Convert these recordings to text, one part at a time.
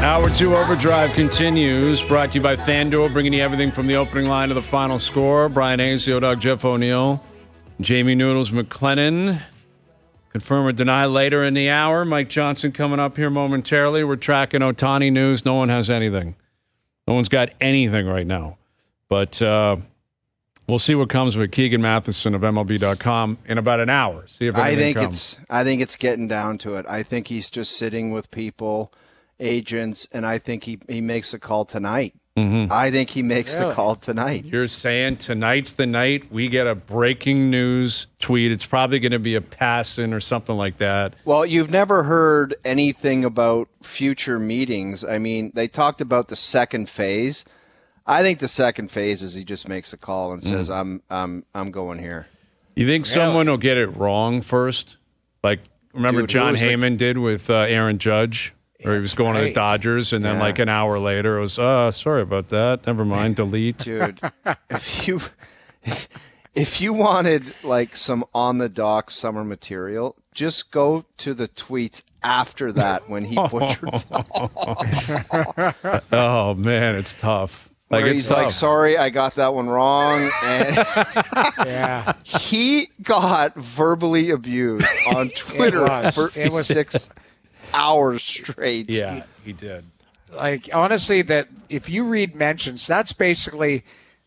Hour 2 Overdrive continues, brought to you by FanDuel, bringing you everything from the opening line to the final score. Bryan Hayes, the O-Dog, Jeff O'Neill, Jamie Noodles McLennan. Confirm or deny later in the hour. Mike Johnson coming up here momentarily. We're tracking Ohtani news. No one has anything. No one's got anything right now. But we'll see what comes with Keegan Matheson of MLB.com in about an hour. See if anything comes. I think it's getting down to it. I think he's just sitting with people, agents, and I think he makes a call tonight. Mm-hmm. I think he makes the call tonight. You're saying tonight's the night we get a breaking news tweet. It's probably going to be a pass-in or something like that. Well, you've never heard anything about future meetings. I mean, they talked about the second phase. I think the second phase is he just makes a call and says, I'm going here. You think someone will get it wrong first? Like, remember John Heyman did with Aaron Judge? Or he was going to the Dodgers, and then like an hour later, it was, sorry about that. Never mind, delete. Dude, if you wanted like some on-the-dock summer material, just go to the tweets after that when he butchered Oh, man, it's tough. Like he's tough. Like, sorry, I got that one wrong. And he got verbally abused on Twitter for 6 hours straight. Yeah, he did. Like, honestly, that if you read mentions, that's basically,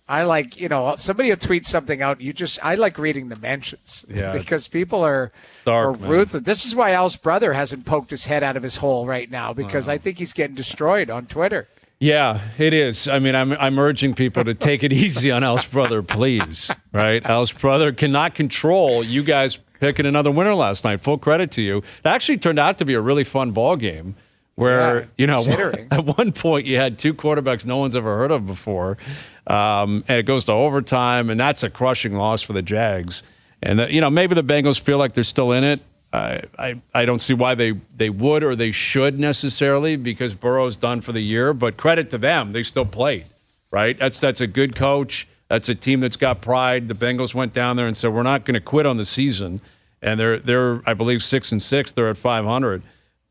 I like, somebody will tweet something out. I like reading the mentions. Yeah, because people are ruthless. This is why Al's brother hasn't poked his head out of his hole right now, because I think he's getting destroyed on Twitter. Yeah, it is. I mean, I'm urging people to take it easy on Al's brother, please. Right? Al's brother cannot control you guys picking another winner last night. Full credit to you. It actually turned out to be a really fun ball game where, at one point you had two quarterbacks no one's ever heard of before. And it goes to overtime, and that's a crushing loss for the Jags. And, maybe the Bengals feel like they're still in it. I don't see why they would or they should necessarily, because Burrow's done for the year. But credit to them, they still played, right? That's a good coach. That's a team that's got pride. The Bengals went down there and said, we're not going to quit on the season. And they're I believe, 6-6. They're at 500.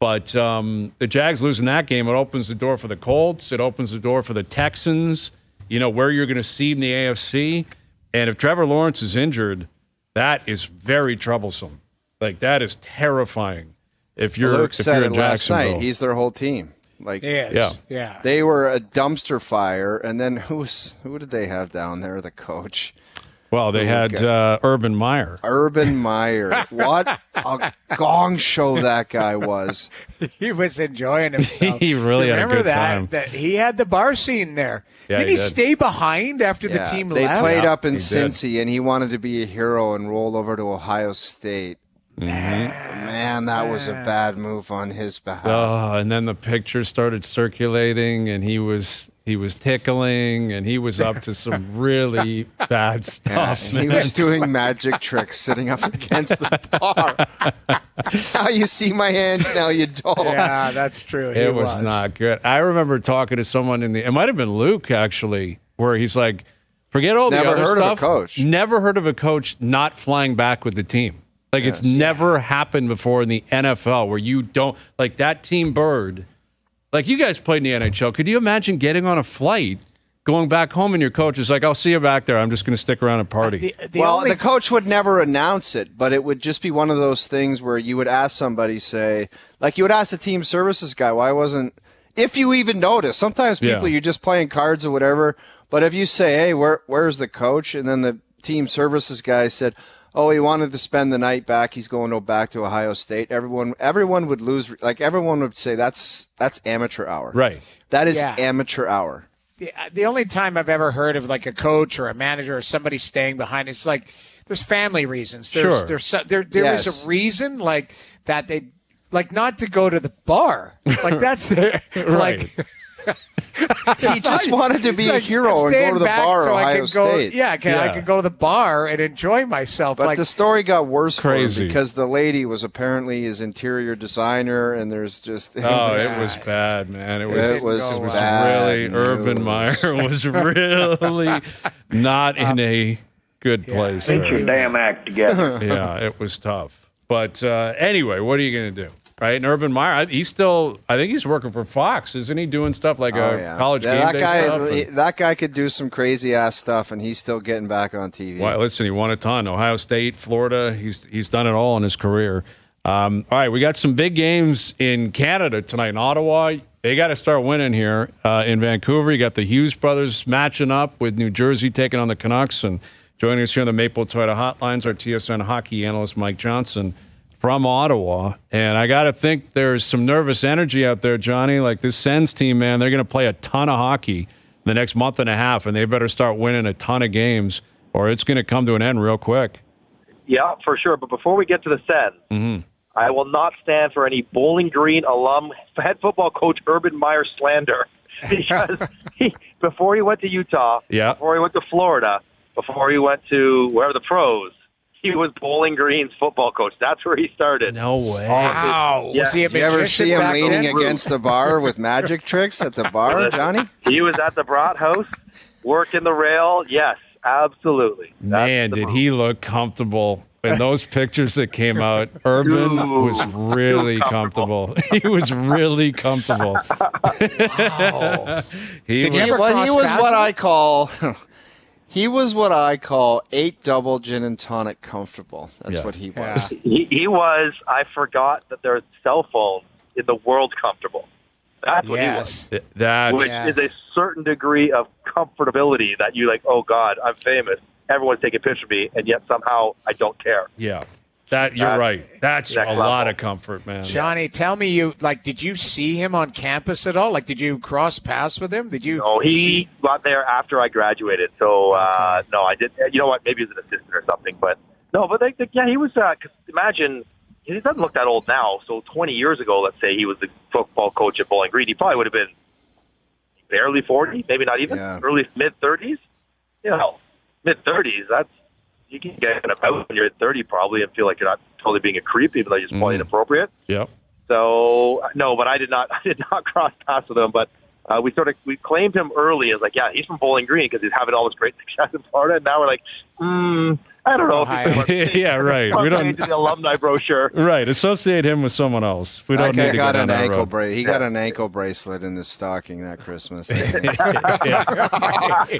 But the Jags losing that game, it opens the door for the Colts. It opens the door for the Texans, where you're going to seed in the AFC. And if Trevor Lawrence is injured, that is very troublesome. Like, that is terrifying. If you're Luke said in it last Jacksonville. night. He's their whole team. Like, yeah. They were a dumpster fire, and then who did they have down there? The coach. Well, they had Urban Meyer. Urban Meyer. What a gong show that guy was. He was enjoying himself. He really had a good time. That he had the bar scene there. Yeah, Didn't he stay behind after the team they left? They played up in Cincy, and he wanted to be a hero and roll over to Ohio State. Man, that was a bad move on his behalf. Oh, and then the picture started circulating, and he was tickling, and he was up to some really bad stuff. He was doing magic tricks sitting up against the bar. Now you see my hands, now you don't. Yeah, that's true. It was not good. I remember talking to someone it might have been Luke, actually, where he's like, forget all the other stuff. Never heard of a coach. Never heard of a coach not flying back with the team. Like, it's never happened before in the NFL where you don't, like, that Team Bird, like, you guys played in the NHL. Could you imagine getting on a flight, going back home, and your coach is like, I'll see you back there. I'm just going to stick around and party. The coach would never announce it, but it would just be one of those things where you would ask somebody, say, like, you would ask the team services guy, why wasn't, if you even notice, sometimes people, you're just playing cards or whatever, but if you say, hey, where's the coach? And then the team services guy said, oh, he wanted to spend the night back. He's going back to Ohio State. Everyone would lose. Like, everyone would say that's amateur hour. Right. That is amateur hour. The only time I've ever heard of, like, a coach or a manager or somebody staying behind, it's like there's family reasons. There is a reason, like, that they, like, not to go to the bar. Like, that's right. He just wanted to be a hero and go to the bar at Ohio State. I could go to the bar and enjoy myself. But the story got worse for him Crazy. because the lady was apparently his interior designer, and there's just... it was bad, man. It was bad really... news. Urban Meyer was really not in a good place. Get your damn act together. Yeah, it was tough. But anyway, what are you going to do? right? And Urban Meyer, I think he's working for Fox, isn't he? Doing stuff like college game day stuff. That guy could do some crazy ass stuff, and he's still getting back on TV. Well, listen, he won a ton. Ohio State, Florida, he's done it all in his career. All right, we got some big games in Canada tonight. In Ottawa, they got to start winning here. In Vancouver, you got the Hughes brothers matching up with New Jersey taking on the Canucks. And joining us here on the Maple Toyota Hotlines, our TSN Hockey analyst, Mike Johnson, from Ottawa. And I got to think there's some nervous energy out there, Johnny. Like this Sens team, man, they're going to play a ton of hockey the next month and a half, and they better start winning a ton of games or it's going to come to an end real quick. Yeah, for sure. But before we get to the Sens, I will not stand for any Bowling Green alum head football coach Urban Meyer slander. Because before he went to Utah, before he went to Florida, before he went to wherever the pros, he was Bowling Green's football coach. That's where he started. No way. Wow. Yeah. Was he a Did you ever see him leaning against the bar with magic tricks at the bar, Johnny? He was at the Brat House, working the rail. Yes, absolutely. Man, did he look comfortable. In those pictures that came out, Urban was really comfortable. He was really comfortable. Wow. He was what I call 8 double gin and tonic comfortable. That's what he was. Yeah. He was. I forgot that there's cell phones in the world comfortable. That's what he was. Which is a certain degree of comfortability that you like, oh, God, I'm famous. Everyone's taking a picture of me, and yet somehow I don't care. Yeah. You're right. That's a lot of comfort, man. Johnny, tell me, did you see him on campus at all? Like, did you cross paths with him? No, he got there after I graduated. So, no, I did. You know what? Maybe he was an assistant or something. But, no, he was, cause imagine, he doesn't look that old now. So 20 years ago, let's say he was the football coach at Bowling Green. He probably would have been barely 40, maybe not even, early mid-30s. You know, mid-30s, you can get about when you're at 30 probably and feel like you're not totally being a creep, even though you're just probably inappropriate. Yep. So, no, but I did not cross paths with him, but we claimed him early as like, yeah, he's from Bowling Green because he's having all this great success in Florida, and now we're like, I don't know. Yeah, right. We don't need the alumni brochure. Right. Associate him with someone else. We don't need to get on that road. He got an ankle bracelet in his stocking that Christmas.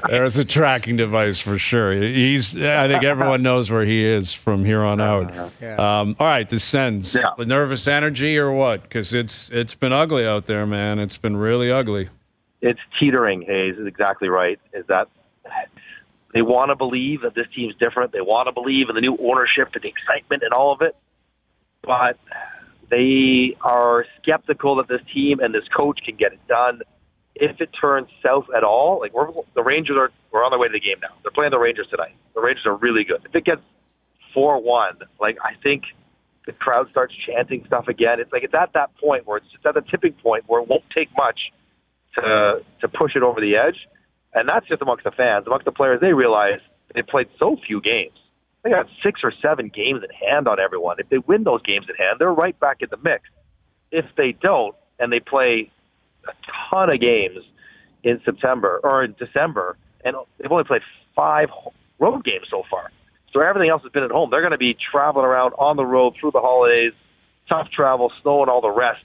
There's a tracking device for sure. I think everyone knows where he is from here on out. All right, the Sens. Yeah. The nervous energy or what? Because it's been ugly out there, man. It's been really ugly. It's teetering, Hayes, is exactly right. Is that they want to believe that this team's different. They want to believe in the new ownership and the excitement and all of it. But they are skeptical that this team and this coach can get it done. If it turns south at all, like the Rangers we're on their way to the game now. They're playing the Rangers tonight. The Rangers are really good. If it gets 4-1, like I think the crowd starts chanting stuff again. It's at that point where it's just at the tipping point where it won't take much to push it over the edge. And that's just amongst the fans. Amongst the players, they realize they played so few games. They got 6 or 7 games in hand on everyone. If they win those games in hand, they're right back in the mix. If they don't, and they play a ton of games in September or in December, and they've only played 5 road games so far. So everything else has been at home. They're going to be traveling around on the road through the holidays, tough travel, snow and all the rest,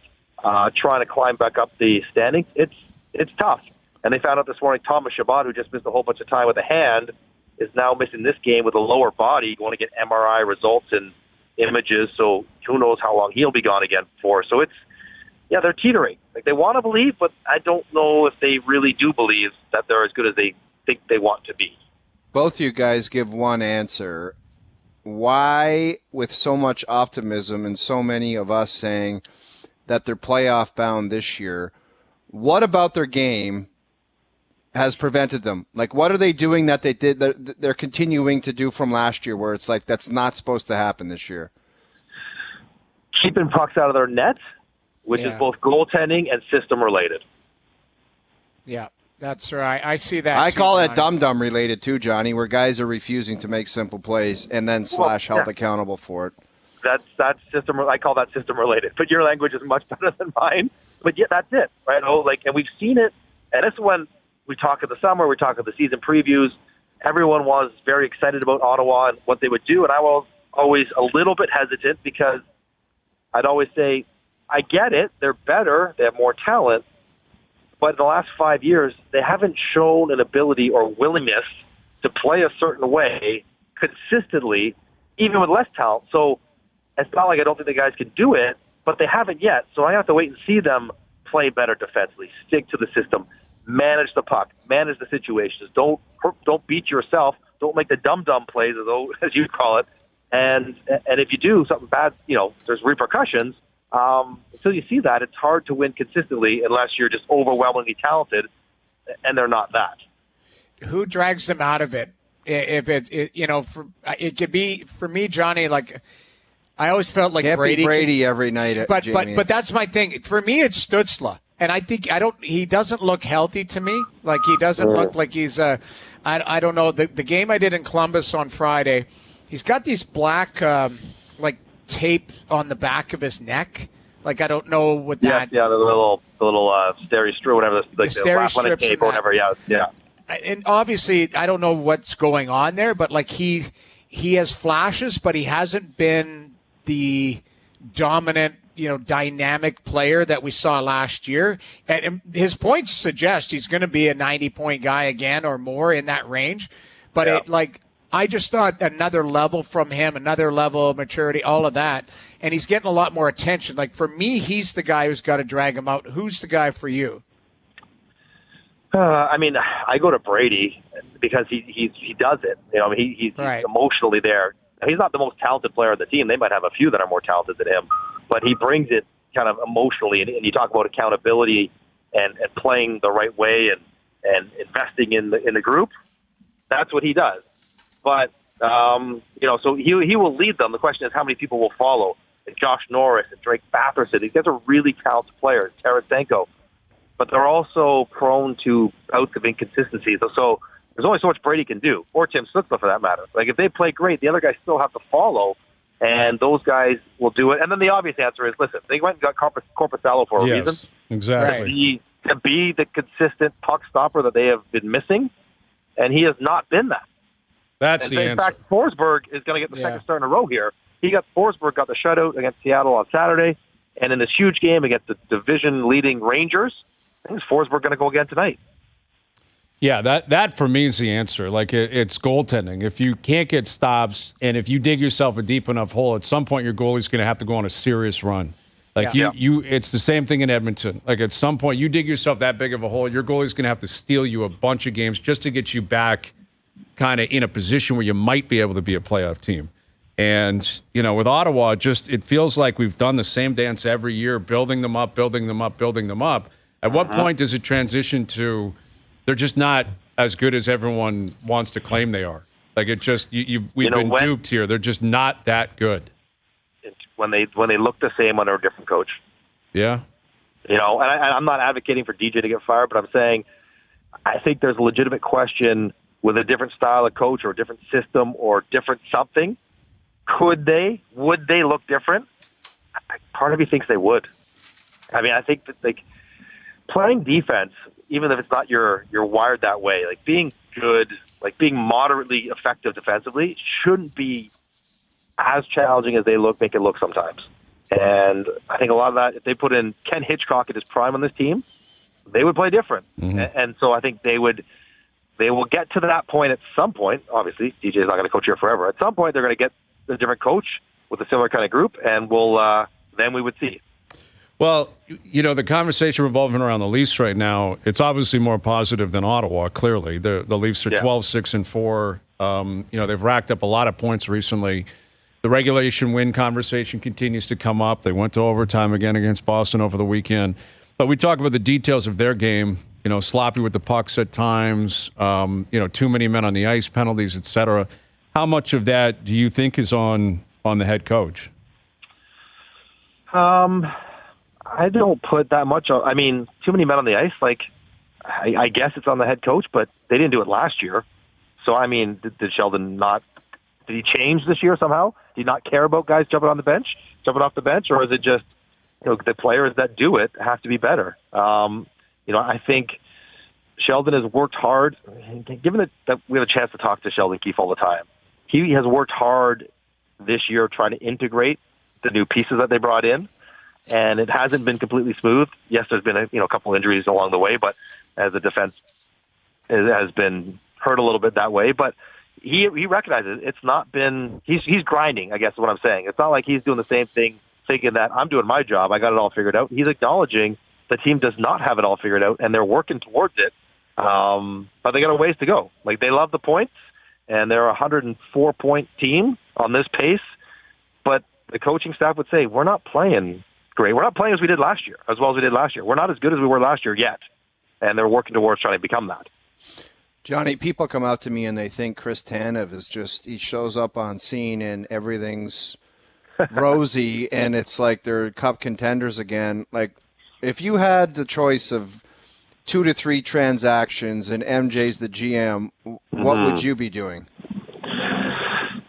trying to climb back up the standings. It's tough. And they found out this morning Thomas Chabot, who just missed a whole bunch of time with a hand, is now missing this game with a lower body, going to get MRI results and images. So who knows how long he'll be gone again for. So they're teetering. Like they want to believe, but I don't know if they really do believe that they're as good as they think they want to be. Both you guys give one answer. Why, with so much optimism and so many of us saying that they're playoff bound this year, what about their game has prevented them? Like, what are they doing that they're continuing to do from last year where it's like that's not supposed to happen this year? Keeping pucks out of their net, which is both goaltending and system related. Yeah, that's right. I see that. I call it dum-dum related too, Johnny, where guys are refusing to make simple plays and then held accountable for it. That's system. I call that system related. But your language is much better than mine. But yeah, that's it, right? And we've seen it. And this is when we talk in the summer, we talk in the season previews. Everyone was very excited about Ottawa and what they would do, and I was always a little bit hesitant because I'd always say, I get it. They're better. They have more talent. But in the last 5 years, they haven't shown an ability or willingness to play a certain way consistently, even with less talent. So it's not like I don't think the guys can do it, but they haven't yet. So I have to wait and see them play better defensively, stick to the system, manage the puck, manage the situations. Don't beat yourself. Don't make the dumb plays, as you call it. And if you do something bad, there's repercussions. Until you see that, it's hard to win consistently unless you're just overwhelmingly talented, and they're not that. Who drags them out of it? If it could be for me, Johnny. Like I always felt like Can't Brady. Be Brady every night. But that's my thing. For me, it's Stützle, and I think he doesn't look healthy to me. Like he doesn't look like he's I don't know. The game I did in Columbus on Friday, he's got these black tape on the back of his neck. Like I don't know what that. Yeah, the little steri strip, whatever, like the steri tape or whatever. Yeah. And obviously, I don't know what's going on there, but like he has flashes, but he hasn't been the dominant, dynamic player that we saw last year. And his points suggest he's going to be a 90-point guy again or more in that range. But I just thought another level from him, another level of maturity, all of that. And he's getting a lot more attention. Like, for me, he's the guy who's got to drag him out. Who's the guy for you? I go to Brady because he does it. He's emotionally there. He's not the most talented player on the team. They might have a few that are more talented than him. But he brings it kind of emotionally. And you talk about accountability and playing the right way and investing in the group. That's what he does. But, so he will lead them. The question is how many people will follow. And Josh Norris and Drake Batherson. These guys are really talented players. Tarasenko. But they're also prone to bouts of inconsistencies. So there's only so much Brady can do, or Tim Stützle for that matter. Like if they play great, the other guys still have to follow, and those guys will do it. And then the obvious answer is, listen, they went and got Korpisalo for a reason. Exactly. To be the consistent puck stopper that they have been missing, and he has not been that. That's the answer. In fact, Forsberg is going to get the second start in a row here. Forsberg got the shutout against Seattle on Saturday, and in this huge game against the division-leading Rangers, I think Forsberg going to go again tonight. Yeah, that for me is the answer. Like it's goaltending. If you can't get stops, and if you dig yourself a deep enough hole, at some point your goalie's going to have to go on a serious run. Like it's the same thing in Edmonton. Like at some point you dig yourself that big of a hole, your goalie's going to have to steal you a bunch of games just to get you back, kind of in a position where you might be able to be a playoff team. And with Ottawa, it feels like we've done the same dance every year, building them up. At what point does it transition to they're just not as good as everyone wants to claim they are? Like it just we've been duped here. They're just not that good. When they look the same under a different coach. Yeah. And I'm not advocating for DJ to get fired, but I'm saying I think there's a legitimate question with a different style of coach or a different system or different something. Would they look different? Part of me thinks they would. I think that playing defense, even if it's not you're wired that way, like being good, like being moderately effective defensively, shouldn't be as challenging as they make it look sometimes. And I think a lot of that, if they put in Ken Hitchcock at his prime on this team, they would play different. Mm-hmm. And so I think they will get to that point at some point. Obviously, DJ is not going to coach here forever. At some point, they're going to get a different coach with a similar kind of group, and then we would see. Well, the conversation revolving around the Leafs right now, it's obviously more positive than Ottawa, clearly. The Leafs are 12-6-4. They've racked up a lot of points recently. The regulation win conversation continues to come up. They went to overtime again against Boston over the weekend. But we talk about the details of their game, sloppy with the pucks at times, too many men on the ice, penalties, et cetera. How much of that do you think is on the head coach? I don't put that much on. Too many men on the ice. I guess it's on the head coach, but they didn't do it last year. So, did Sheldon not? Did he change this year somehow? Do you not care about guys jumping off the bench, or is it just the players that do it have to be better? I think Sheldon has worked hard. Given that we have a chance to talk to Sheldon Keefe all the time, he has worked hard this year trying to integrate the new pieces that they brought in. and it hasn't been completely smooth. Yes, there's been a couple injuries along the way, but as a defense, it has been hurt a little bit that way. But he recognizes it's not been. He's grinding, I guess is what I'm saying. It's not like he's doing the same thing, thinking that I'm doing my job, I got it all figured out. He's acknowledging the team does not have it all figured out, and they're working towards it. But they got a ways to go. Like, they love the points, and they're a 104-point team on this pace. But the coaching staff would say, we're not playing great. We're not playing as we did last year, as well as we did last year. We're not as good as we were last year yet. And they're working towards trying to become that. Johnny, people come out to me and they think Chris Tanev is just, he shows up on scene and everything's rosy and it's like they're cup contenders again. Like, if you had the choice of 2 to 3 transactions and MJ's the GM, what would you be doing?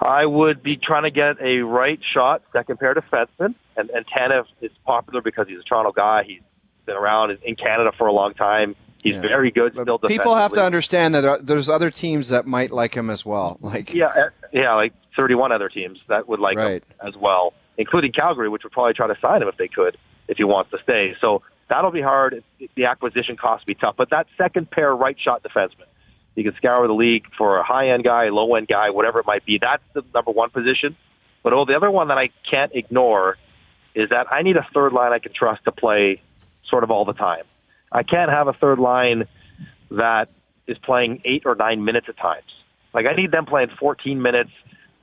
I would be trying to get a right shot second pair defenseman. And Tanev is popular because he's a Toronto guy. He's been around in Canada for a long time. He's very good still defensively. People have to understand that there's other teams that might like him as well. Like like 31 other teams that would like him as well, including Calgary, which would probably try to sign him if they could, if he wants to stay. So that'll be hard. The acquisition cost will be tough. But that second pair right shot defenseman, you can scour the league for a high-end guy, low-end guy, whatever it might be. That's the number one position. But the other one that I can't ignore is that I need a third line I can trust to play sort of all the time. I can't have a third line that is playing 8 or 9 minutes at times. Like, I need them playing 14 minutes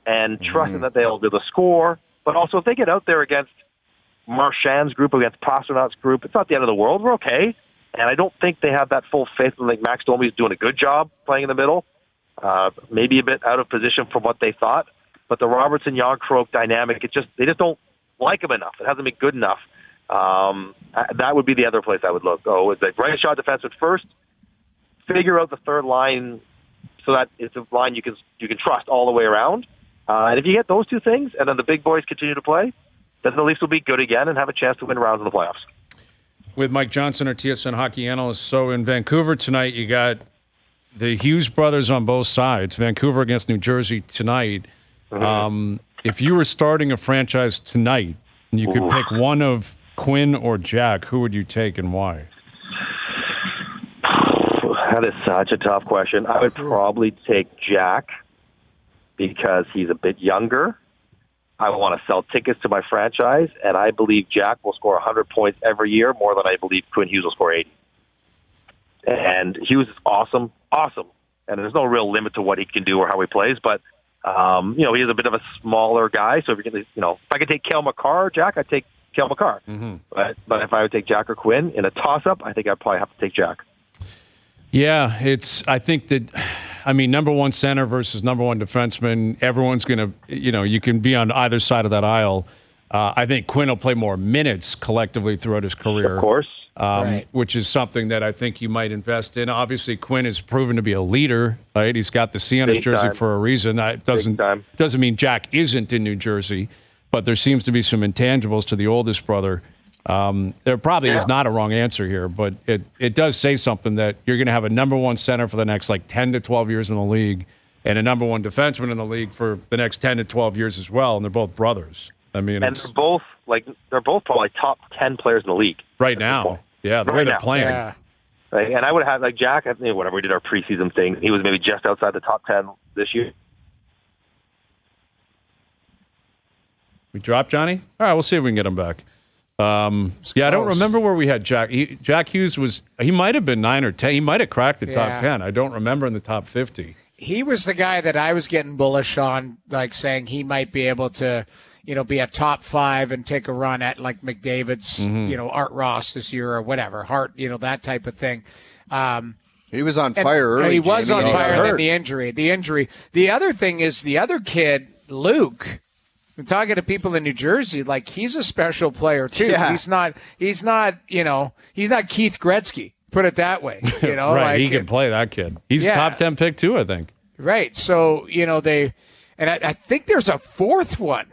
and trusting that they'll do the score. But also, if they get out there against Marchand's group, against Pasternak's group, it's not the end of the world. We're okay. And I don't think they have that full faith in, like, Max Domi's doing a good job playing in the middle. Maybe a bit out of position from what they thought. But the Robertson-Young-Croak dynamic, they just don't like him enough. It hasn't been good enough. That would be the other place I would go. It's like right shot defenseman first, figure out the third line so that it's a line you can trust all the way around. And if you get those two things, and then the big boys continue to play, then the Leafs will be good again and have a chance to win rounds in the playoffs. With Mike Johnson, our TSN hockey analyst. So in Vancouver tonight, you got the Hughes brothers on both sides. Vancouver against New Jersey tonight. If you were starting a franchise tonight, and you could pick one of Quinn or Jack, who would you take and why? That is such a tough question. I would probably take Jack because he's a bit younger. I want to sell tickets to my franchise, and I believe Jack will score 100 points every year, more than I believe Quinn Hughes will score 80. And Hughes is awesome. And there's no real limit to what he can do or how he plays, but he is a bit of a smaller guy. So if I could take Cale Makar or Jack, I'd take Cale Makar. But if I would take Jack or Quinn in a toss-up, I think I'd probably have to take Jack. Yeah, I think that, number one center versus number one defenseman, everyone's going to, you can be on either side of that aisle. I think Quinn will play more minutes collectively throughout his career. Of course. Which is something that I think you might invest in. Obviously, Quinn has proven to be a leader, right? He's got the C on his jersey for a reason. It doesn't mean Jack isn't in New Jersey, but there seems to be some intangibles to the oldest brother. There probably is not a wrong answer here, but it does say something that you're going to have a number one center for the next 10 to 12 years in the league and a number one defenseman in the league for the next 10 to 12 years as well, and they're both brothers. And they're both probably top 10 players in the league right now. Yeah, the way they're playing. Yeah. Right, and I would have Jack. Whenever we did our preseason thing, he was maybe just outside the top 10 this year. We dropped Johnny. All right, we'll see if we can get him back. I don't remember where we had Jack. Jack Hughes he might have been 9 or 10. He might have cracked the top 10. I don't remember in the top 50. He was the guy that I was getting bullish on, saying he might be able to, be a top 5 and take a run at McDavid's, Art Ross this year or whatever, Hart, that type of thing. He was on fire early. He was on fire, and then the injury. The other thing is the other kid, Luke. I'm talking to people in New Jersey, he's a special player too. Yeah. He's not he's not Keith Gretzky, put it that way. Right, he can play, that kid. He's a top 10 pick too, I think. Right. So, I think there's a fourth one.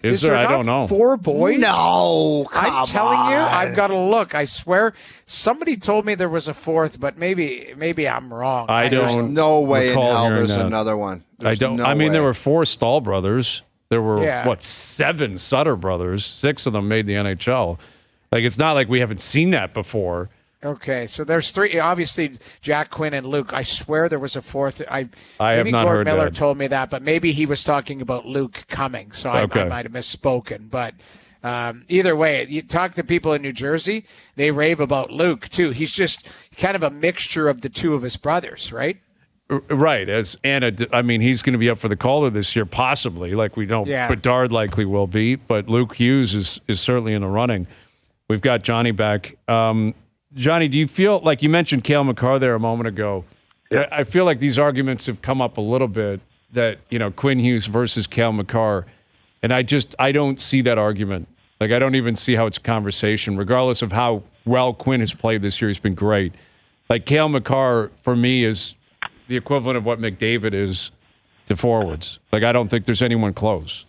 Is there? I don't know. 4 boys? No, I'm telling you, I've got to look. I swear, somebody told me there was a fourth, but maybe I'm wrong. There's no way in hell there's another one. There were 4 Stahl brothers. There were, 7 Sutter brothers. 6 of them made the NHL. Like, it's not like we haven't seen that before. Okay, so there's 3. Obviously, Jack, Quinn, and Luke. I swear there was a 4th. I have not Gord heard Miller that. told me that, but maybe he was talking about Luke coming, so I might have misspoken. But either way, you talk to people in New Jersey, they rave about Luke, too. He's just kind of a mixture of the 2 of his brothers, right? Right. As Anna, I mean, he's going to be up for the Calder this year, possibly. Like, we don't. Yeah. Bedard likely will be, but Luke Hughes is certainly in the running. We've got Johnny back. Johnny, do you feel like you mentioned Cale Makar there a moment ago? Yeah. I feel like these arguments have come up a little bit that, Quinn Hughes versus Cale Makar, and I don't see that argument. Like, I don't even see how it's a conversation, regardless of how well Quinn has played this year. He's been great. Like, Cale Makar, for me, is the equivalent of what McDavid is to forwards. Like, I don't think there's anyone close.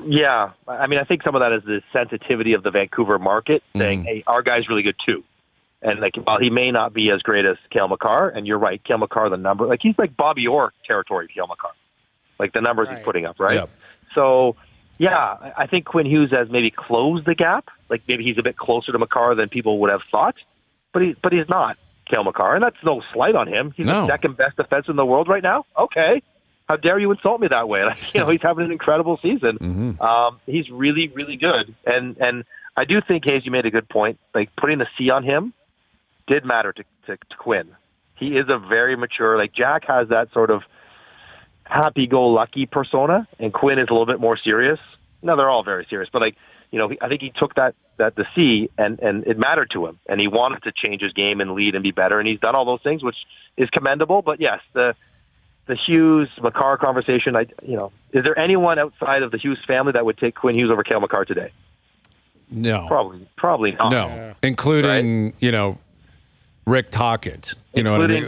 Yeah. I mean, I think some of that is the sensitivity of the Vancouver market saying, hey, our guy's really good too. And, like, while he may not be as great as Cale Makar, and you're right, Cale Makar, the number, like, he's like Bobby Orr territory, Cale Makar. Like, the numbers he's putting up, right? Yep. So, yeah, I think Quinn Hughes has maybe closed the gap. Like, maybe he's a bit closer to Makar than people would have thought. But he's not Cale Makar, and that's no slight on him. He's the second best defenseman in the world right now. Okay. How dare you insult me that way? Like, he's having an incredible season. Mm-hmm. He's really, really good. And I do think, Hayes, you made a good point. Like, putting the C on him did matter to Quinn. He is a very mature, like, Jack has that sort of happy-go-lucky persona, and Quinn is a little bit more serious. No, they're all very serious, but, like, I think he took that the C, and it mattered to him, and he wanted to change his game and lead and be better, and he's done all those things, which is commendable. But yes, the Hughes Makar conversation, is there anyone outside of the Hughes family that would take Quinn Hughes over Cale Makar today? No, probably not. No, including Rick Tocchet, including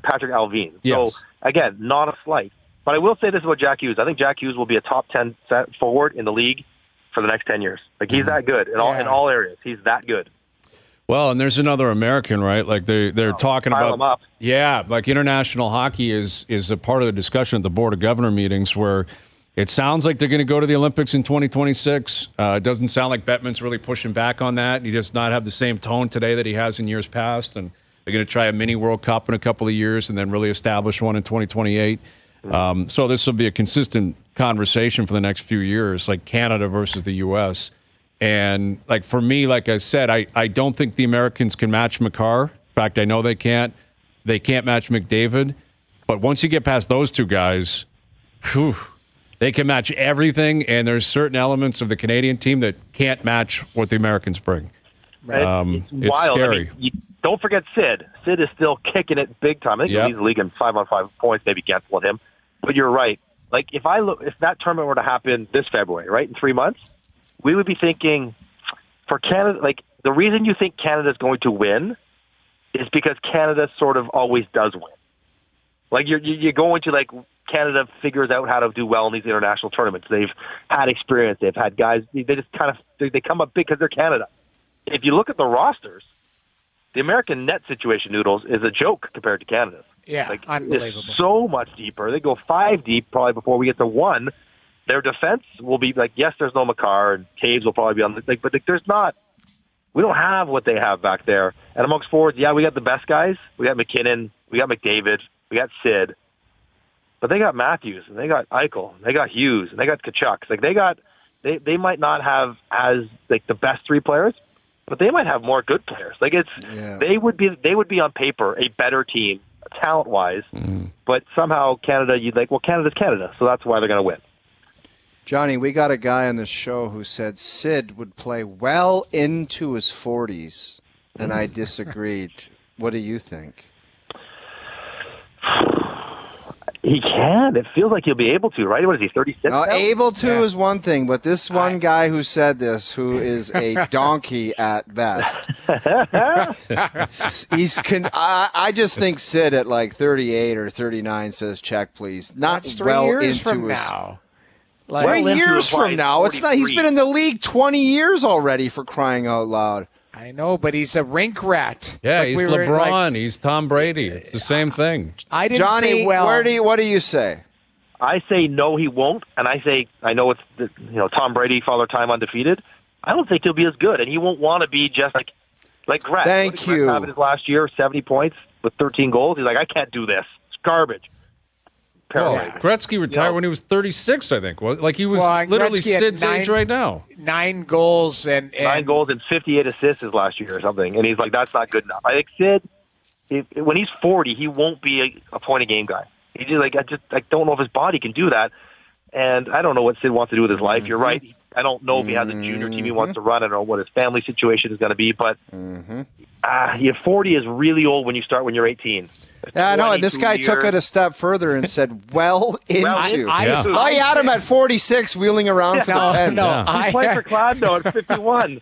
Patrick Alvin. Yes. So again, not a slight, but I will say this about Jack Hughes. I think Jack Hughes will be a top 10 forward in the league for the next 10 years. Like, he's that good in all areas. He's that good. Well, and there's another American, right? Like, they're talking about him up. Yeah, like, international hockey is a part of the discussion at the Board of Governor meetings where it sounds like they're going to go to the Olympics in 2026. It doesn't sound like Bettman's really pushing back on that. He does not have the same tone today that he has in years past. And they're going to try a mini World Cup in a couple of years and then really establish one in 2028. So this will be a consistent conversation for the next few years, like Canada versus the U.S. And, like, for me, like I said, I don't think the Americans can match Makar. In fact, I know they can't. They can't match McDavid. But once you get past those 2 guys, they can match everything, and there's certain elements of the Canadian team that can't match what the Americans bring. It's wild. Scary. I mean, don't forget Sid. Sid is still kicking it big time. I think he leads the league in 5-on-5 points, maybe cancel him. But you're right. Like, if that tournament were to happen this February, right, in 3 months, we would be thinking for Canada, like, the reason you think Canada's going to win is because Canada sort of always does win. Like, you're going to, like, Canada figures out how to do well in these international tournaments. They've had experience. They've had guys. They just kind of they come up big because they're Canada. If you look at the rosters, the American net situation, Noodles, is a joke compared to Canada's. Yeah, like, unbelievable. It's so much deeper. They go 5 deep probably before we get to 1. Their defense will be like, yes, there's no Makar, and Taves will probably be on the thing, but there's not. We don't have what they have back there. And amongst forwards, we got the best guys. We got McKinnon. We got McDavid. We got Sid. But they got Matthews, and they got Eichel, and they got Hughes, and they got Tkachuk. Like, they might not have as, like, the best 3 players, but they might have more good players. Like, they would be on paper a better team talent wise, but somehow Canada, Canada's Canada, so that's why they're going to win. Johnny, we got a guy on the show who said Sid would play well into his 40s, and I disagreed. What do you think? He can. It feels like he'll be able to, right? What is he, 36 now? Now? Able to is one thing, but this one guy who said this, who is a donkey at best, I just think Sid at like 38 or 39 says, check, please. Not That's 3 well years into from his, now. Like, 3 years from now. It's not. He's been in the league 20 years already, for crying out loud. I know, but he's a rink rat. Yeah, like he's LeBron. He's Tom Brady. It's the same thing. I didn't Johnny, say well. what do you say? I say no, he won't, and I know it's Tom Brady, Father Time undefeated. I don't think he'll be as good, and he won't want to be just like Gretz. Thank you. Gretz having his last year, 70 points with 13 goals. He's like, I can't do this. It's garbage. Gretzky retired when he was 36, I think. He was literally Sid's age right now. 9 goals and 9 goals and 58 assists his last year or something, and he's like, that's not good enough. I think Sid, when he's 40, he won't be a point-a-game guy. He just I don't know if his body can do that, and I don't know what Sid wants to do with his life. You're right. I don't know if he has a junior team he wants to run. I don't know what his family situation is going to be, but 40 is really old when you're 18. Yeah, I know. And this guy took it a step further and said, I had him at 46 wheeling around for the Pens. He played for Gladno at 51.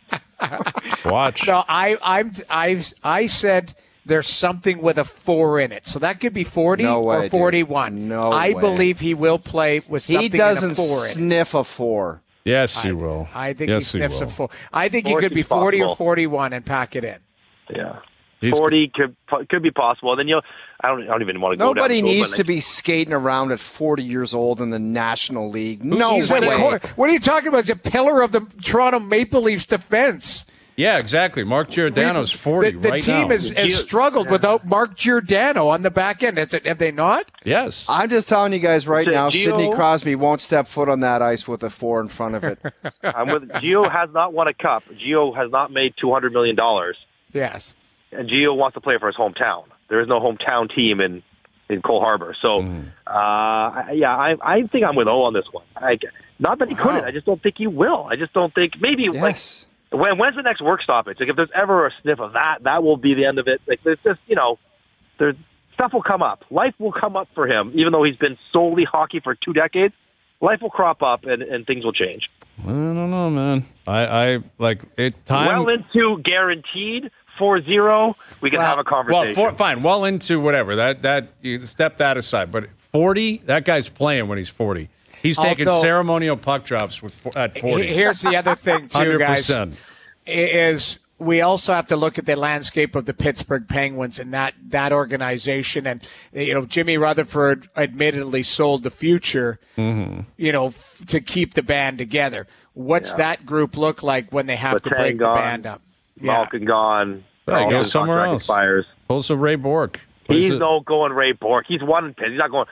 Watch. No, I said there's something with a 4 in it. So that could be 40 or 41. Dude. I believe he will play with something in a 4 in it. He doesn't sniff a 4. Yes, he will. I think he sniffs a 4. I think he could be 40 or 41 and pack it in. Yeah. 40 could be possible. And then I don't even want to go down. Nobody needs to be skating around at 40 years old in the National League. No way. What are you talking about? He's a pillar of the Toronto Maple Leafs defense. Yeah, exactly. Mark Giordano's 40 right now. The team has struggled without Mark Giordano on the back end. Have they not? Yes. I'm just telling you guys right now, Sidney Crosby won't step foot on that ice with a 4 in front of it. Gio has not won a cup. Gio has not made $200 million. Yes. And Gio wants to play for his hometown. There is no hometown team in Cole Harbour. So, I think I'm with O on this one. Not that he couldn't. I just don't think he will. I just don't think maybe when's the next work stoppage? If there's ever a sniff of that will be the end of it. There's just there's stuff will come up. Life will come up for him, even though he's been solely hockey for 2 decades. Life will crop up and things will change. I don't know, man. I like it. Time well into guaranteed 4-0. We can have a conversation. Well, fine. Well into whatever. That you step that aside. But 40, that guy's playing when he's 40. He's taking ceremonial puck drops at 40. Here's the other thing, too, 100%. Guys, is we also have to look at the landscape of the Pittsburgh Penguins and that organization. And, Jimmy Rutherford admittedly sold the future, to keep the band together. What's that group look like when they have to break the band up? Malkin gone. He goes somewhere else. Expires. Pulls a Ray Bourque. He's not going Ray Bourque. He's one in Pitt. He's not going.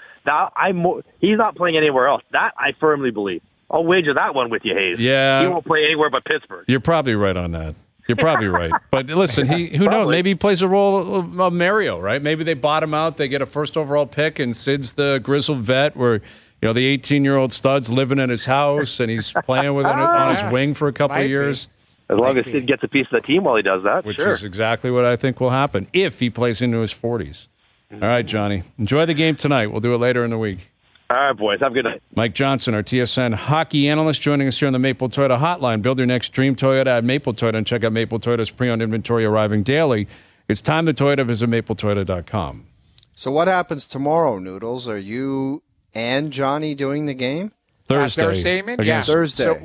He's not playing anywhere else. That I firmly believe. I'll wager that one with you, Hayes. Yeah. He won't play anywhere but Pittsburgh. You're probably right on that. You're probably right. But listen, who knows? Maybe he plays a role of Mario, right? Maybe they bottom out. They get a first overall pick, and Sid's the grizzled vet where, the 18-year-old stud's living in his house, and he's playing with it on his wing for a couple of years. As long as Sid gets a piece of the team while he does that, which is exactly what I think will happen if he plays into his 40s. All right, Johnny. Enjoy the game tonight. We'll do it later in the week. All right, boys. Have a good night. Mike Johnson, our TSN hockey analyst, joining us here on the Maple Toyota Hotline. Build your next dream Toyota at Maple Toyota and check out Maple Toyota's pre-owned inventory arriving daily. It's time to Toyota. Visit mapletoyota.com. So what happens tomorrow, Noodles? Are you and Johnny doing the game? Thursday, Thursday. So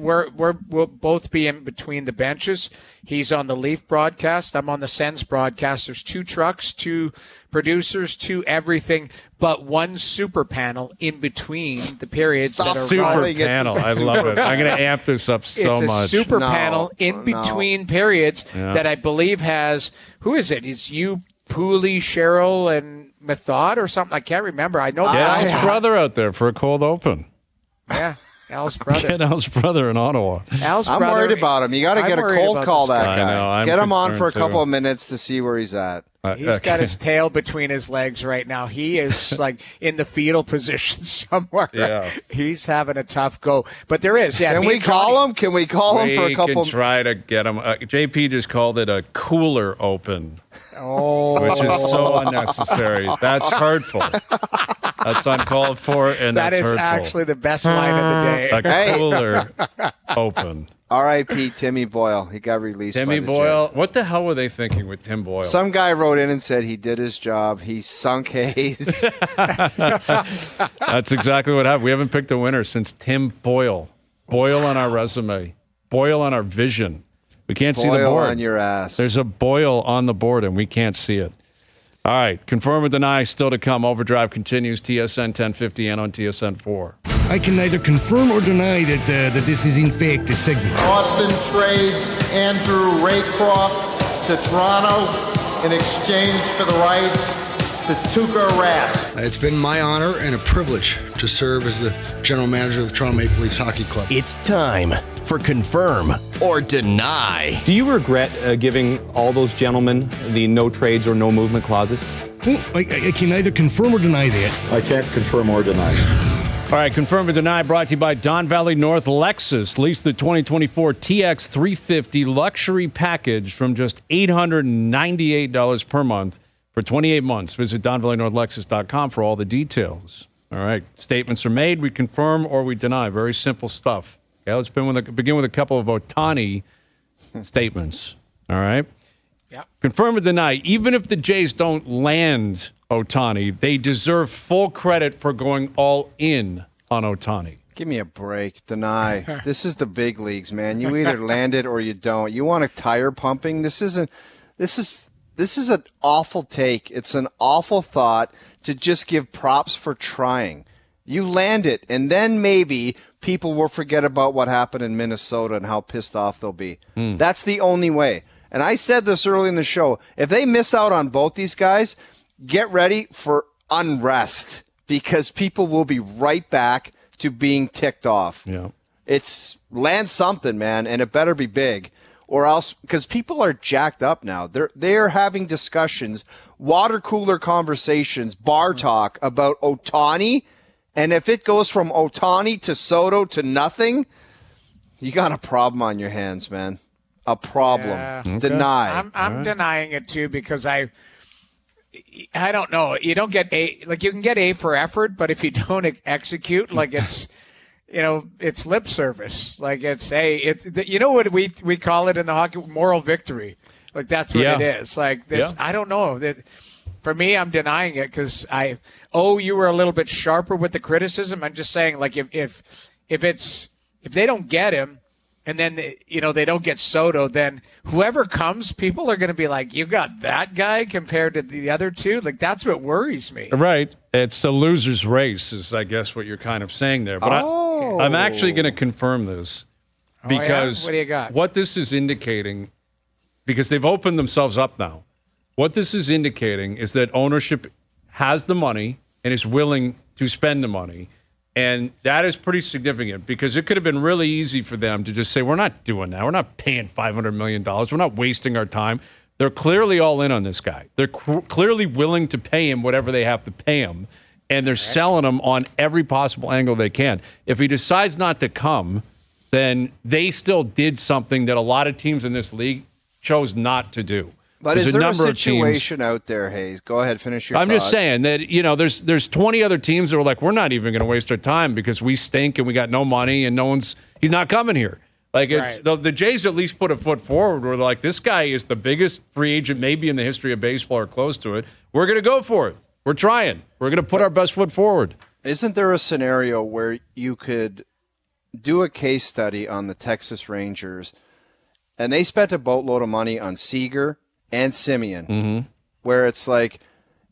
we'll both be in between the benches. He's on the Leaf broadcast. I'm on the Sens broadcast. There's 2 trucks, 2 producers, 2 everything, but 1 super panel in between the periods that are super panel. I love it. I'm going to amp this up so much. It's a super panel in between periods that I believe has who is it? It's you, Pooley, Cheryl, and Method or something. I can't remember. I know. Al's brother out there for a cold open. Yeah, Al's brother. Get Al's brother in Ottawa. I'm worried about him. You got to get a cold call that guy. I know. Get him on for a couple of minutes to see where he's at. He's got his tail between his legs right now. He is like in the fetal position somewhere. Yeah. He's having a tough go. But there is. Yeah. Can we call him? Can we call him for a couple? We can try to get him. JP just called it a cooler open. Oh. Which is so unnecessary. That's hurtful. That's uncalled for, and that's hurtful. That is actually the best line of the day. A cooler open. R.I.P. Timmy Boyle. He got released. Timmy Boyle. What the hell were they thinking with Tim Boyle? Some guy wrote in and said he did his job. He sunk Hayes. That's exactly what happened. We haven't picked a winner since Tim Boyle. Boyle on our resume. Boyle on our vision. We can't see the board. On your ass. There's a Boyle on the board, and we can't see it. All right, confirm or deny, still to come. Overdrive continues, TSN 1050 and on TSN 4. I can neither confirm or deny that this is in fact a segment. Boston trades Andrew Raycroft to Toronto in exchange for the rights to Tuukka Rask. It's been my honor and a privilege to serve as the general manager of the Toronto Maple Leafs Hockey Club. It's time for Confirm or Deny. Do you regret giving all those gentlemen the no trades or no movement clauses? Well, I can neither confirm or deny that. I can't confirm or deny. All right, confirm or deny, brought to you by Don Valley North Lexus. Lease the 2024 TX 350 luxury package from just $898 per month for 28 months. Visit DonValleyNorthLexus.com for all the details. All right, statements are made. We confirm or we deny. Very simple stuff. Okay, let's begin with a couple of Ohtani statements. All right? Yeah. Confirm or deny, even if the Jays don't land Ohtani, they deserve full credit for going all in on Ohtani. Give me a break. Deny. This is the big leagues, man. You either land it or you don't. You want a tire pumping? This is an awful take. It's an awful thought to just give props for trying. You land it, and then maybe people will forget about what happened in Minnesota and how pissed off they'll be. That's the only way. And I said this early in the show. If they miss out on both these guys, get ready for unrest because people will be right back to being ticked off. Yeah. It's land something, man, and it better be big. Or else, because people are jacked up now. They're having discussions, water cooler conversations, bar talk about Ohtani. And if it goes from Ohtani to Soto to nothing, you got a problem on your hands, man. A problem. Yeah. It's deny. I'm denying it too because I don't know. You don't get A, like you can get A for effort, but if you don't execute, like it's, it's lip service. Like it's you know what we call it in the hockey, moral victory. Like that's what it is. Like this, I don't know. For me, I'm denying it because you were a little bit sharper with the criticism. I'm just saying, like if they don't get him, and then they don't get Soto, then whoever comes, people are going to be like, you got that guy compared to the other two? Like, that's what worries me. Right. It's a loser's race is, I guess, what you're kind of saying there. But I'm actually going to confirm this because What do you got? What this is indicating, because they've opened themselves up now, what this is indicating is that ownership has the money and is willing to spend the money. And that is pretty significant because it could have been really easy for them to just say, we're not doing that. We're not paying $500 million. We're not wasting our time. They're clearly all in on this guy. They're clearly willing to pay him whatever they have to pay him. And they're selling him on every possible angle they can. If he decides not to come, then they still did something that a lot of teams in this league chose not to do. But is there a situation out there, Hayes? Go ahead, finish your thought. Just saying that, there's 20 other teams that were like, we're not even going to waste our time because we stink and we got no money and he's not coming here. Like it's the Jays at least put a foot forward where they're like, this guy is the biggest free agent maybe in the history of baseball or close to it. We're going to go for it. We're trying. We're going to put our best foot forward. Isn't there a scenario where you could do a case study on the Texas Rangers and they spent a boatload of money on Seager and Simeon, where it's like,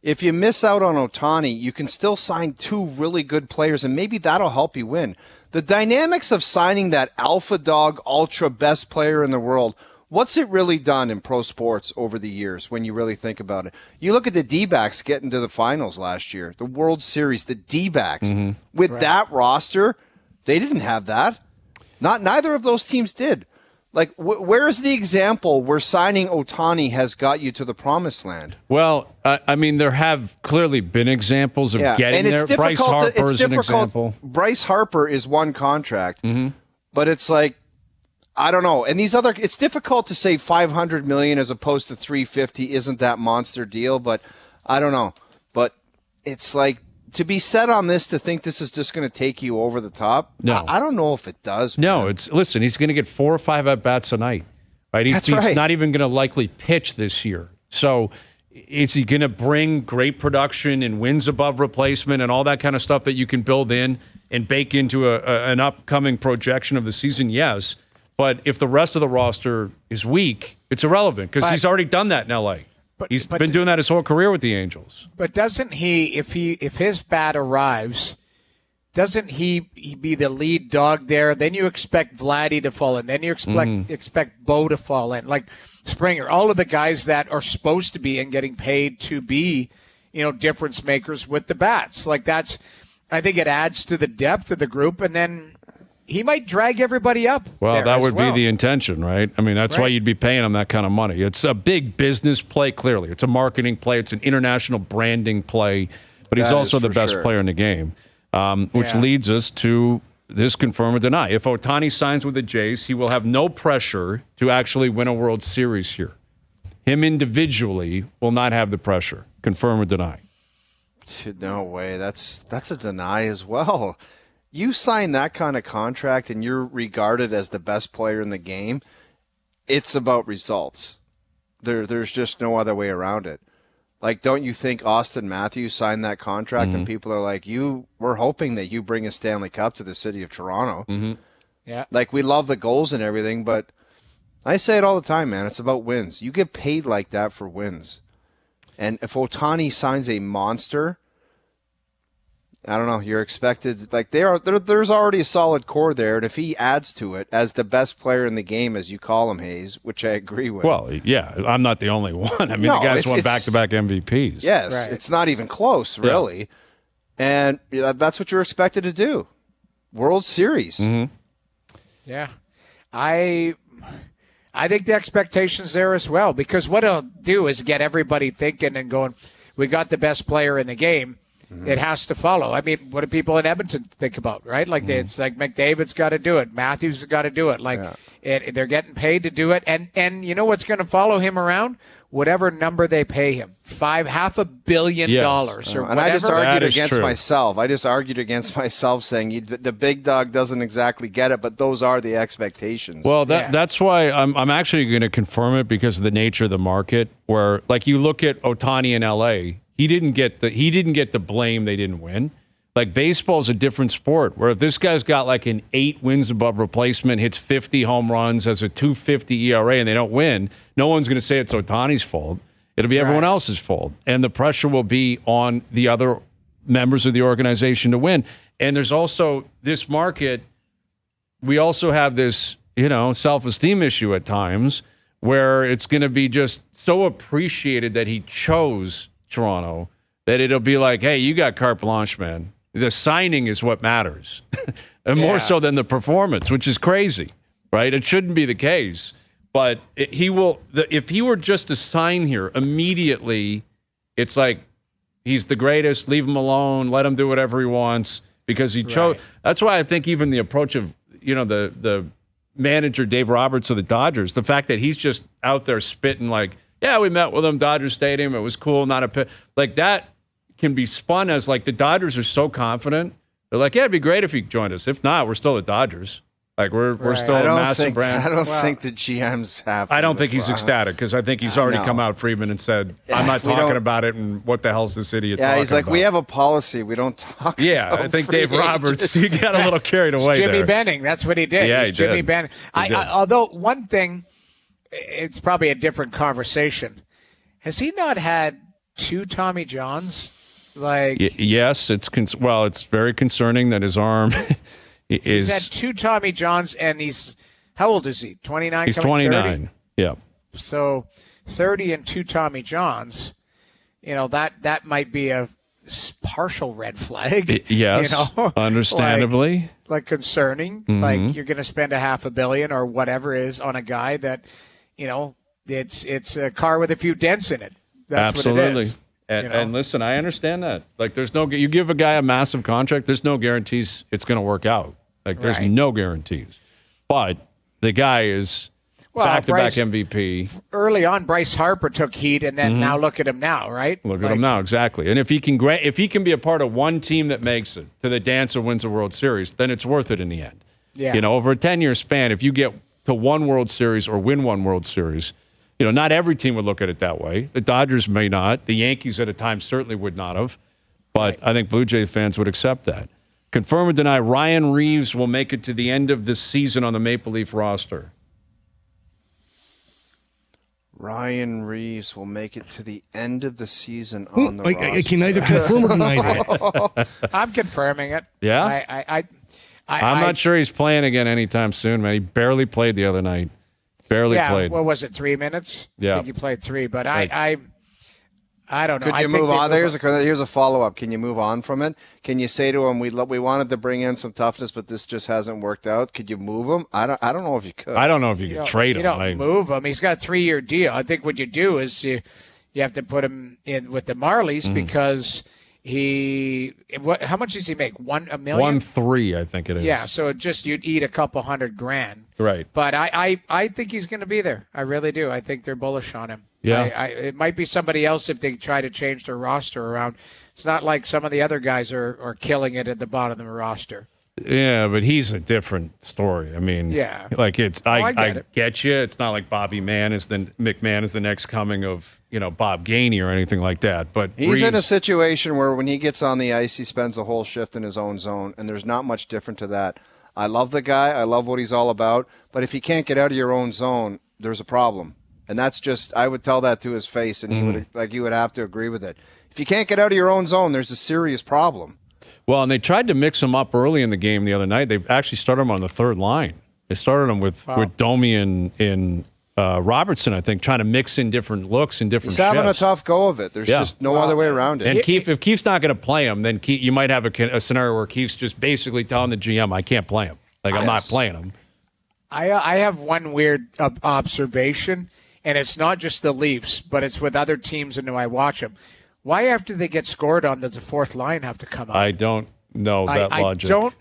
if you miss out on Ohtani, you can still sign two really good players, and maybe that'll help you win. The dynamics of signing that alpha dog, ultra best player in the world, what's it really done in pro sports over the years when you really think about it? You look at the D-backs getting to the finals last year, the World Series, the D-backs. With that roster, they didn't have that. Neither of those teams did. Like, where is the example where signing Ohtani has got you to the promised land? Well, I mean, there have clearly been examples of getting there. Bryce Harper is an example. Bryce Harper is one contract, but it's like, I don't know. And it's difficult to say $500 million as opposed to $350 isn't that monster deal, but I don't know. But it's like, to be set on this, to think this is just going to take you over the top, no. I don't know if it does. No, listen, he's going to get 4 or 5 at-bats a night. Right? He's not even going to likely pitch this year. So is he going to bring great production and wins above replacement and all that kind of stuff that you can build in and bake into an upcoming projection of the season? Yes. But if the rest of the roster is weak, it's irrelevant because he's already done that in L.A. He's been doing that his whole career with the Angels. But doesn't if his bat arrives, doesn't he be the lead dog there? Then you expect Vladdy to fall in. Then you expect Bo to fall in. Like Springer, all of the guys that are supposed to be and getting paid to be, difference makers with the bats. Like I think it adds to the depth of the group, and then he might drag everybody up. Well, that would be the intention, right? I mean, that's why you'd be paying him that kind of money. It's a big business play, clearly. It's a marketing play. It's an international branding play. But he's also the best player in the game, which leads us to this confirm or deny. If Ohtani signs with the Jays, he will have no pressure to actually win a World Series here. Him individually will not have the pressure. Confirm or deny? No way. That's a deny as well. You sign that kind of contract and you're regarded as the best player in the game, it's about results. There's just no other way around it. Like, don't you think Austin Matthews signed that contract and people are like, we're hoping that you bring a Stanley Cup to the city of Toronto. Yeah. Like, we love the goals and everything, but I say it all the time, man. It's about wins. You get paid like that for wins. And if Ohtani signs a monster, I don't know. You're expected, like there's already a solid core there, and if he adds to it as the best player in the game, as you call him, Hayes, which I agree with. Well, yeah, I'm not the only one. I mean, the guy's won back-to-back MVPs. Yes, It's not even close, really, and that's what you're expected to do. World Series. Yeah, I think the expectation's there as well, because what it'll do is get everybody thinking and going, we got the best player in the game. It has to follow. I mean, what do people in Edmonton think about, right? Like, it's like McDavid's got to do it. Matthews has got to do it. Like, they're getting paid to do it. And you know what's going to follow him around? Whatever number they pay him. $500 million or whatever. And I just argued against myself. I just argued against myself saying the big dog doesn't exactly get it, but those are the expectations. Well, that's why I'm actually going to confirm it, because of the nature of the market, where, like, you look at Ohtani in L.A., He didn't get the blame they didn't win. Like, baseball's a different sport, where if this guy's got like an 8 wins above replacement, hits 50 home runs, has a 2.50 ERA, and they don't win, no one's going to say it's Ohtani's fault. It'll be everyone else's fault. And the pressure will be on the other members of the organization to win. And there's also this market. We also have this, self-esteem issue at times, where it's going to be just so appreciated that he chose Toronto that it'll be like, hey, you got carte blanche, man. The signing is what matters, and more so than the performance, which is crazy, right? It shouldn't be the case, but he will. If he were just to sign here immediately, it's like he's the greatest. Leave him alone. Let him do whatever he wants, because he chose. That's why I think even the approach of the manager Dave Roberts of the Dodgers, the fact that he's just out there spitting like, yeah, we met with him, Dodger Stadium. It was cool, not a pit. Like, that can be spun as like the Dodgers are so confident. They're like, yeah, it'd be great if you joined us. If not, we're still the Dodgers. Like, we're still a massive brand. I don't think the GM's happy. I don't think he's ecstatic, because I think he's already come out, Friedman, and said, I'm not talking about it, and what the hell's this idiot talking about? Yeah, he's like, we have a policy. We don't talk about I think Dave Roberts, he got a little carried away Jimmy there. Benning, that's what he did. Yeah, he Jimmy did. Benning. Although, one thing, it's probably a different conversation. Has he not had 2 Tommy Johns? Like, yes, it's very concerning that his arm is. He's had 2 Tommy Johns, and how old is he? 29. He's 29. 30? Yeah. So 30 and 2 Tommy Johns. That might be a partial red flag. Yes, understandably. Like concerning. Mm-hmm. Like, you're going to spend $500 million or whatever it is on a guy that, it's a car with a few dents in it. That's Absolutely. What it is. And listen, I understand that. Like, you give a guy a massive contract, there's no guarantees it's going to work out. Like, there's no guarantees. But the guy is back-to-back MVP. Early on, Bryce Harper took heat, and then now look at him now, right? Look at him now, exactly. And if he can be a part of one team that makes it to the dance or wins a World Series, then it's worth it in the end. Yeah. Over a 10-year span, if you get to one World Series or win one World Series, not every team would look at it that way. The Dodgers may not. The Yankees at a time certainly would not have. But I think Blue Jay fans would accept that. Confirm or deny, Ryan Reeves will make it to the end of this season on the Maple Leaf roster? Ryan Reeves will make it to the end of the season on the roster. I can neither confirm or deny that. I'm confirming it. Yeah? I'm not sure he's playing again anytime soon, man. He barely played the other night. Barely played. What was it, 3 minutes? Yeah. I think he played 3, but I don't know. Could you move on? Here's a follow-up. Can you move on from it? Can you say to him, we wanted to bring in some toughness, but this just hasn't worked out? Could you move him? I don't know if you could. I don't know if you could trade him. You don't move him. He's got a 3-year deal. I think what you do is you have to put him in with the Marlies because how much does he make? $1 million? 1.3, I think it is. Yeah, so you'd eat a couple $100,000. Right. But I think he's going to be there. I really do. I think they're bullish on him. Yeah. It might be somebody else if they try to change their roster around. It's not like some of the other guys are killing it at the bottom of the roster. Yeah, but he's a different story. I mean, like I get you. It's not like McMahon is the next coming of Bob Gainey or anything like that. But he's in a situation where when he gets on the ice, he spends a whole shift in his own zone, and there's not much different to that. I love the guy. I love what he's all about. But if you can't get out of your own zone, there's a problem. And that's I would tell that to his face, and he would have to agree with it. If you can't get out of your own zone, there's a serious problem. Well, and they tried to mix him up early in the game the other night. They actually started him on the third line. They started him with Domi and Robertson, I think, trying to mix in different looks and different shifts. He's having a tough go of it. There's just no other way around it. And if Keefe's not going to play him, then you might have a scenario where Keefe's just basically telling the GM, I can't play him. I'm not playing him. I have one weird observation, and it's not just the Leafs, but it's with other teams and I watch them. Why after they get scored on, does the fourth line have to come out? I don't know that logic. I don't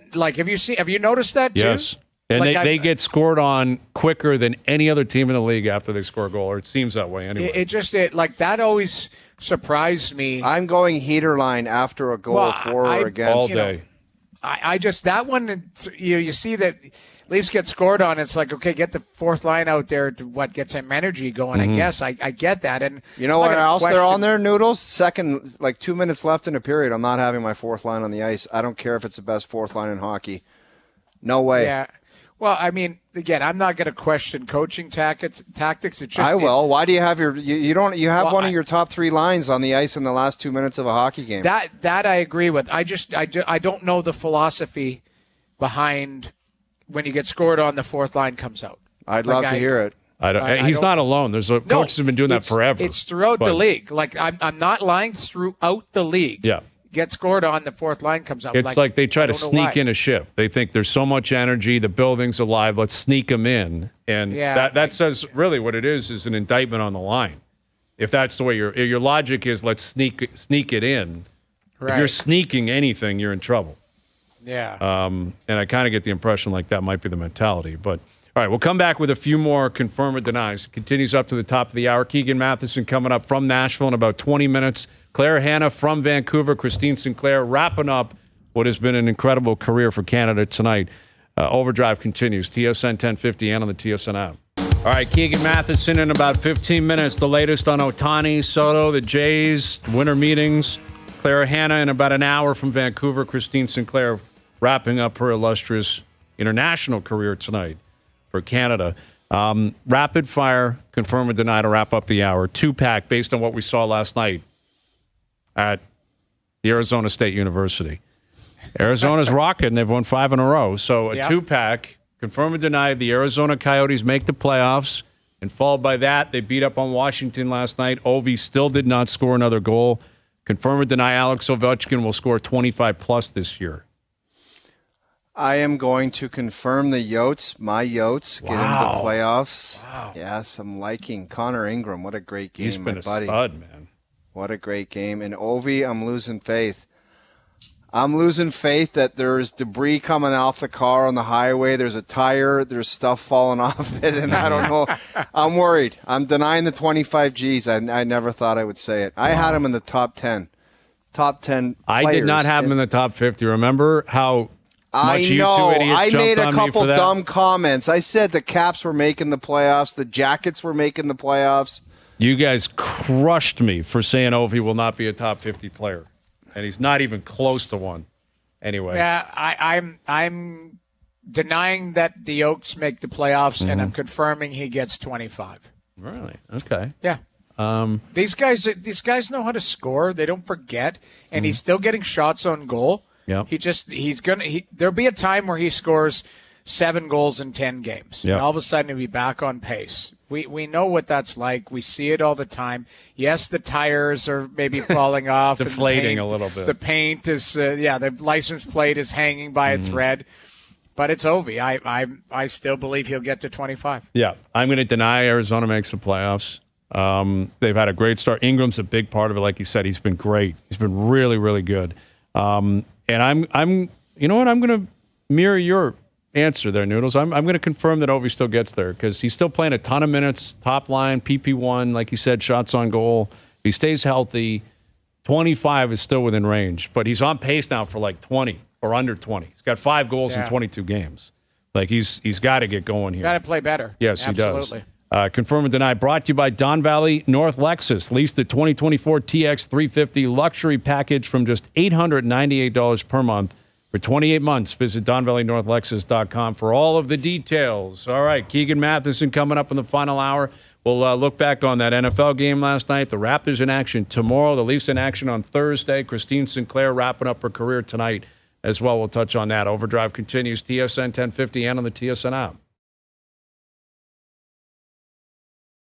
have you noticed that too? Yes. And they get scored on quicker than any other team in the league after they score a goal, or it seems that way anyway. That always surprised me. I'm going heater line after a goal for or against. All day. That one, you see that Leafs get scored on, it's like, okay, get the fourth line out there to get some energy going, I guess. I get that. And you know what else they're on there, Noodles? 2 minutes left in a period. I'm not having my fourth line on the ice. I don't care if it's the best fourth line in hockey. No way. Yeah. Well, I mean, again, I'm not going to question coaching tactics. It's just I will. Why do you have you have one of your top 3 lines on the ice in the last 2 minutes of a hockey game? That I agree with. I don't know the philosophy behind when you get scored on, the fourth line comes out. I'd love to hear it. He's not alone. Coaches have been doing that forever. It's throughout the league. Like I'm not lying. Throughout the league. Yeah. Get scored on, the fourth line comes out. It's like they try to sneak in a shift. They think there's so much energy, the building's alive, let's sneak them in. And that says really what it is an indictment on the line. If that's the way your logic is, let's sneak it in. Right. If you're sneaking anything, you're in trouble. Yeah. And I kind of get the impression like that might be the mentality. But all right, we'll come back with a few more confirm or denies. It continues up to the top of the hour. Keegan Matheson coming up from Nashville in about 20 minutes. Claire Hanna from Vancouver. Christine Sinclair wrapping up what has been an incredible career for Canada tonight. Overdrive continues. TSN 1050 and on the TSN app. All right, Keegan Matheson in about 15 minutes. The latest on Ohtani, Soto, the Jays, the winter meetings. Claire Hanna in about an hour from Vancouver. Christine Sinclair wrapping up her illustrious international career tonight for Canada. Rapid fire, confirm or deny to wrap up the hour. 2-pack based on what we saw last night at the Arizona State University. Arizona's rocking. They've won 5 in a row. So a 2-pack, confirm or deny, the Arizona Coyotes make the playoffs. And followed by that, they beat up on Washington last night. Ovi still did not score another goal. Confirm or deny, Alex Ovechkin will score 25-plus this year. I am going to confirm the Yotes. My Yotes get into the playoffs. Wow. Yes, I'm liking Connor Ingram. What a great game, He's been my buddy. Stud, man. What a great game. And Ovi, I'm losing faith. I'm losing faith that there's debris coming off the car on the highway. There's a tire. There's stuff falling off it, and I don't know. I'm worried. I'm denying the 25 Gs. I never thought I would say it. I had him in the top 10. Top 10 players. I did not have him in the top 50. Remember how I know. I made a couple dumb comments. I said the Caps were making the playoffs. The Jackets were making the playoffs. You guys crushed me for saying Ovi will not be a top 50 player. And he's not even close to one. Anyway. Yeah, I'm denying that the Oaks make the playoffs, and I'm confirming he gets 25. Really? Okay. Yeah. These guys know how to score. They don't forget, and he's still getting shots on goal. Yeah. There'll be a time where he scores 7 goals in 10 games. Yep. And all of a sudden he'll be back on pace. We know what that's like. We see it all the time. Yes, the tires are maybe falling off. Deflating a little bit. The paint is, the license plate is hanging by a thread. But it's Ovi. I still believe he'll get to 25. Yeah. I'm going to deny Arizona makes the playoffs. They've had a great start. Ingram's a big part of it. Like you said, he's been great. He's been really, really good. And I'm you know what? I'm going to mirror your answer there, Noodles. I'm going to confirm that Ovi still gets there because he's still playing a ton of minutes, top line, PP1, like you said, shots on goal. If he stays healthy, 25 is still within range. But he's on pace now for like 20 or under 20. He's got 5 goals in 22 games. Like he's got to get going here. Got to play better. Yes, Absolutely. He does. Confirm and deny. Brought to you by Don Valley North Lexus. Lease the 2024 TX 350 luxury package from just $898 per month for 28 months. Visit DonValleyNorthLexus.com for all of the details. All right, Keegan Matheson coming up in the final hour. We'll look back on that NFL game last night. The Raptors in action tomorrow. The Leafs in action on Thursday. Christine Sinclair wrapping up her career tonight as well. We'll touch on that. OverDrive continues. TSN 1050 and on the TSN app.